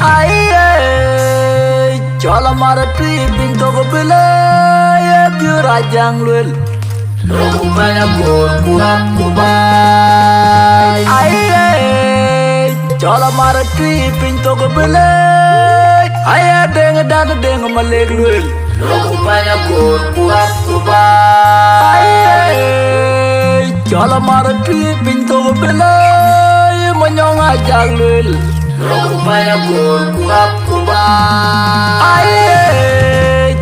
Ai cho la mara tri pinto ko bile biu rajang luel loku banya gor ku bai. Ai cho la mara tri pinto ko bile ai deng malek luel loku banya gor ku bai. Ai cho la mara tri pinto ko bile manyong ajang luel loku banya gor ku bai.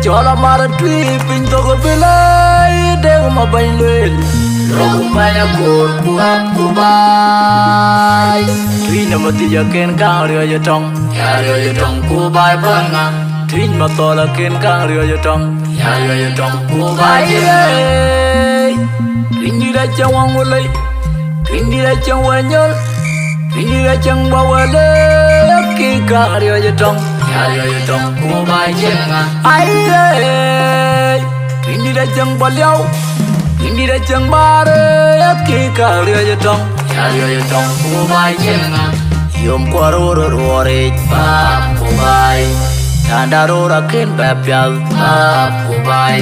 Cho la mara tri pinto ko bile deng ma bain luel loku banya gor ku bai. Trin ma ti ya ken kang rio ya tong ku bai banga. Trin ma to la ken kang rio ya tong ku bai. Trin ni da chang wang wolai trin ni da chang wanyol trin ni da chang ba wale ki kang rio ya tong ku bai jenga. Ai trin ni da chang ba liao trin ni da chang ba re ki kang rio ya tong ku bai jenga. Yom kwaro ro re ba ku bai tanda ro ra ken ba pyal ba ku bai.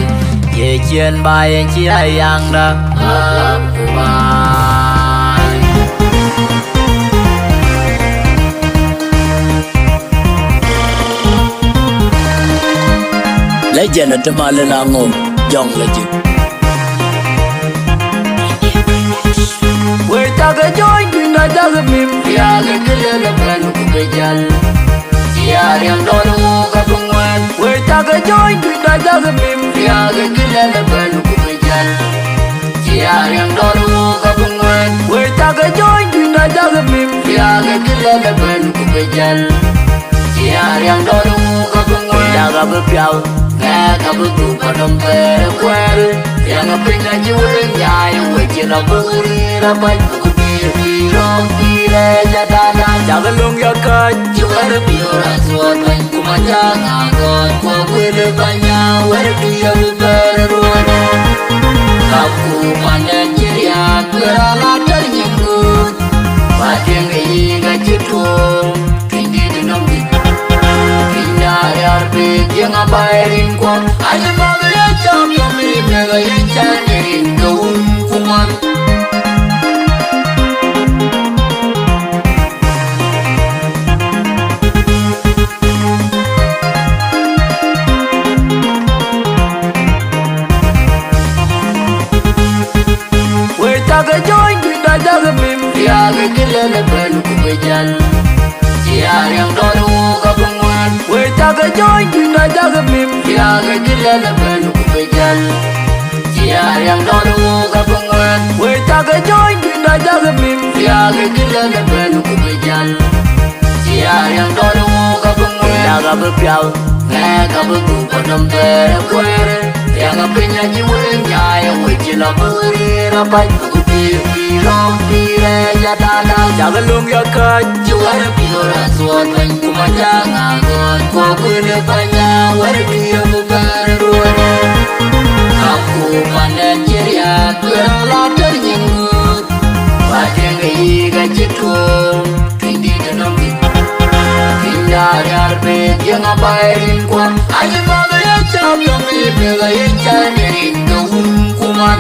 Ye chen bai en chi ai yang da ba ku bai. Legend at Malanango, young legend. We take a joint in the Dagabim, Yaga Killa Pelukajal. Yariam Donoka Bungan. We take a joint in the Dagabim, Yaga Killa Pelukajal. Yariam Donoka Bungan. We take a joint in the Dagabim, Yaga Killa Pelukajal. Yariam Donoka Bungan. Yaga Piao. Kabutu padam pere kwere yang apinga julen nyai wajina buri rapai kutir rong tire jadana jagalung yakat juara biora suatan kumanja ngagot kwa kwele banya wardiya bere ruana kapu manya jiria kerala ternyenggut badeng iga jitu tindi dinam yang abarin kuat aja bagaya jam kami mega yancarin gaun kuman. We take join kita jaga mimpi aga kelele belu kubejal siar yang dulu kabungan. We take join kita jaga mimpi aga kelele belu kubejal siar yang dulu kabungan. We take join kita jaga mimpi aga kelele belu kubejal siar yang dulu kabungan. Jaga berpiau ngeka beku padam pere kwere yang apinya jiwulen nyai wajila buri rapai kutir rong tire jadana jagalung yakat juara biora suatan kumanja ngagot kwa kwele banya wardiya bere ruana aku panen ceria kerala ternyenggut badeng iga jitu tindi danam Arbet yang abarin kuat aja bagaya jam yang mega yancarin gaun kuman.